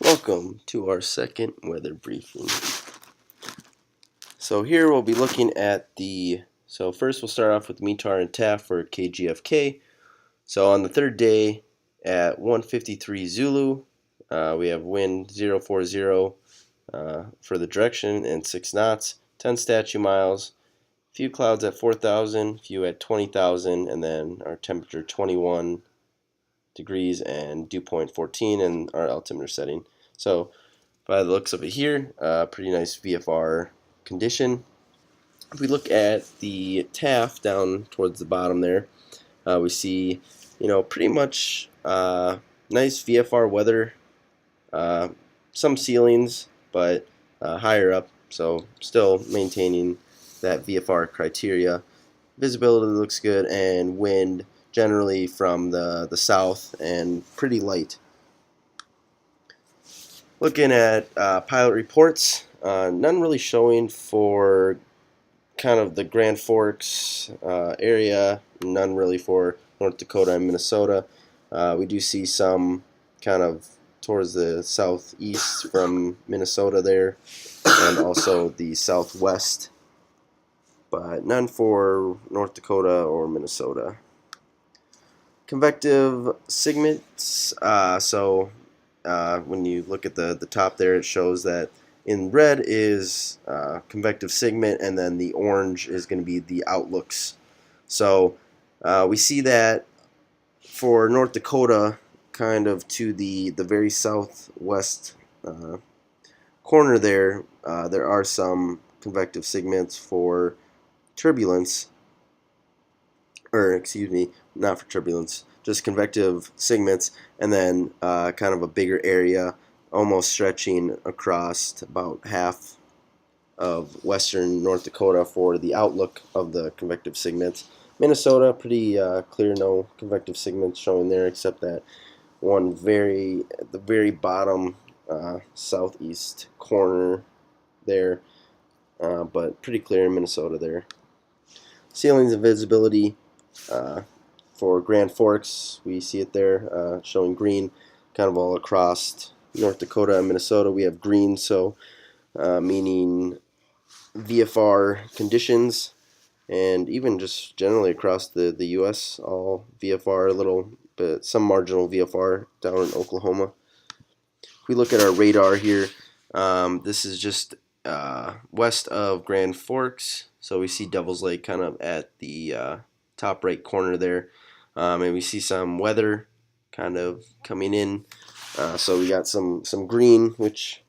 Welcome to our second weather briefing. So here we'll be looking at first we'll start off with METAR and TAF for KGFK. So on the third day at 1:53 Zulu, we have wind 040 for the direction and 6 knots, 10 statute miles, few clouds at 4,000, few at 20,000, and then our temperature 21 degrees and dew point 14 and our altimeter setting. So by the looks of it here, pretty nice VFR condition. If we look at the TAF down towards the bottom there, we see, pretty much nice VFR weather. Some ceilings, but higher up, so still maintaining that VFR criteria. Visibility looks good, and wind generally from the south and pretty light. Looking at pilot reports, none really showing for kind of the Grand Forks area, none really for North Dakota and Minnesota. We do see some kind of towards the southeast from Minnesota there, and also the southwest, but none for North Dakota or Minnesota. Convective segments, when you look at the top there, it shows that in red is convective segment, and then the orange is going to be the outlooks. So we see that for North Dakota, kind of to the very southwest corner there, there are some convective segments for turbulence, or excuse me, not for turbulence, just convective segments, and then kind of a bigger area almost stretching across about half of western North Dakota for the outlook of the convective segments. Minnesota, pretty clear, no convective segments showing there, except that one at the very bottom southeast corner there, but pretty clear in Minnesota there. Ceilings and visibility for Grand Forks, we see it there showing green kind of all across North Dakota and Minnesota. We have green, so meaning VFR conditions, and even just generally across the U.S., all VFR, a little bit, some marginal VFR down in Oklahoma. If we look at our radar here, this is just west of Grand Forks, so we see Devil's Lake kind of at the top right corner there, and we see some weather kind of coming in. So we got some green, which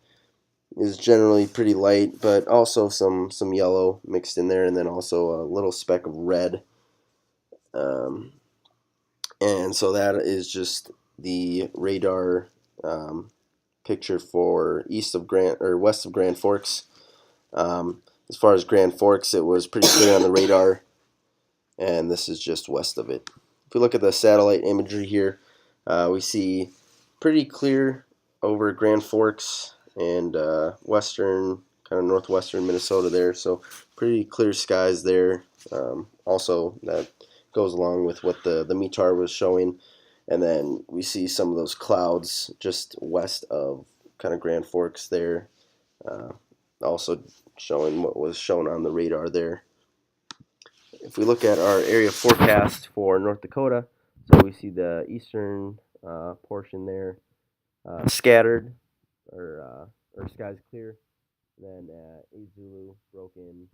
is generally pretty light, but also some yellow mixed in there, and then also a little speck of red. And so that is just the radar picture for west of Grand Forks. As far as Grand Forks, it was pretty clear on the radar, and this is just west of it. If we look at the satellite imagery here, we see pretty clear over Grand Forks and western, kind of northwestern Minnesota there, so pretty clear skies there. Also, that goes along with what the METAR was showing, and then we see some of those clouds just west of kind of Grand Forks there, also showing what was shown on the radar there. If we look at our area forecast for North Dakota, so we see the eastern portion there scattered, or skies clear, then A Zulu broken,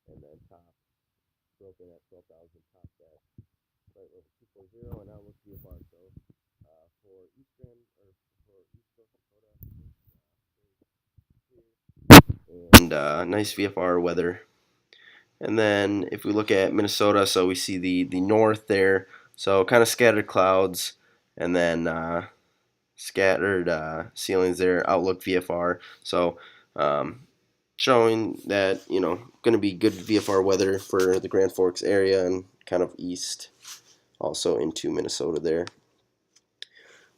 and then top broken at 12,000, top at right over 240, and now let's see a bar. So for eastern, or for east North Dakota, and nice VFR weather. And then if we look at Minnesota, so we see the north there, so kind of scattered clouds, and then scattered ceilings there, outlook VFR. So showing that, going to be good VFR weather for the Grand Forks area and kind of east also into Minnesota there.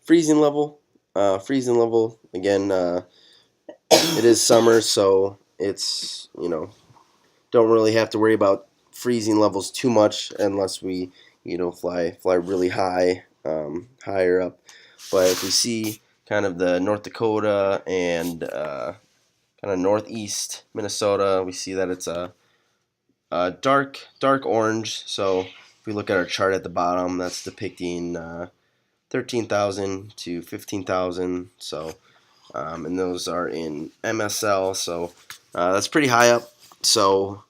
Freezing level, again, it is summer, so it's, don't really have to worry about freezing levels too much unless we, fly really high, higher up. But if we see kind of the North Dakota and kind of northeast Minnesota, we see that it's a dark orange. So if we look at our chart at the bottom, that's depicting 13,000 to 15,000. So and those are in MSL. So that's pretty high up. So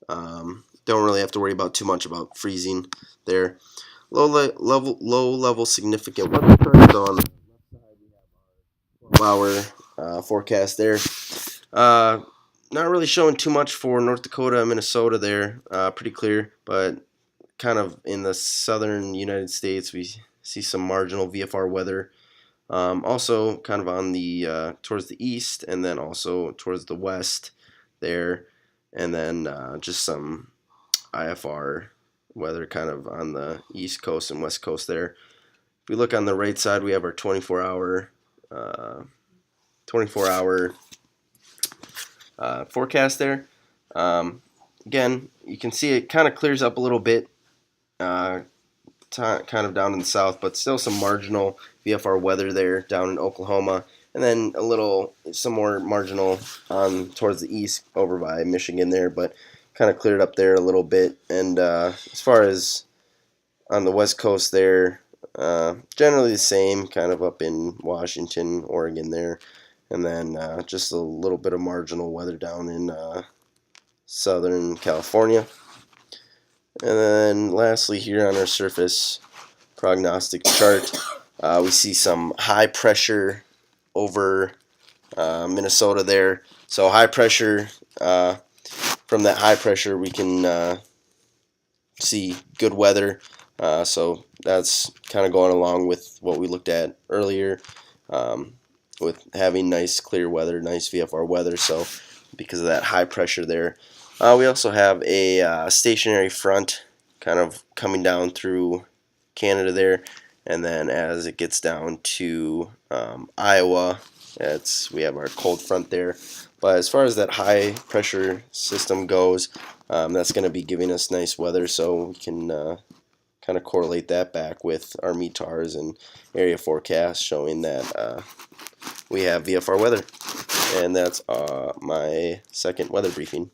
don't really have to worry about too much about freezing there. Low level significant weather chart. So on the left side we have our forecast there. Not really showing too much for North Dakota and Minnesota there. Pretty clear, but kind of in the southern United States we see some marginal VFR weather. Also kind of on the towards the east, and then also towards the west there, and then just some IFR weather kind of on the east coast and west coast there. If we look on the right side, we have our 24-hour forecast there. Again, you can see it kind of clears up a little bit, kind of down in the south, but still some marginal VFR weather there down in Oklahoma, and then some more marginal towards the east over by Michigan there, but kind of cleared up there a little bit. And as far as on the west coast there, generally the same, kind of up in Washington, Oregon there, and then just a little bit of marginal weather down in Southern California. And then lastly here on our surface prognostic chart, we see some high pressure over Minnesota there. So high pressure, from that high pressure we can see good weather. So that's kind of going along with what we looked at earlier, with having nice clear weather, nice VFR weather. So because of that high pressure there. We also have a stationary front kind of coming down through Canada there, and then as it gets down to Iowa, we have our cold front there. But as far as that high pressure system goes, that's going to be giving us nice weather, so we can kind of correlate that back with our METARs and area forecasts showing that we have VFR weather. And that's my second weather briefing.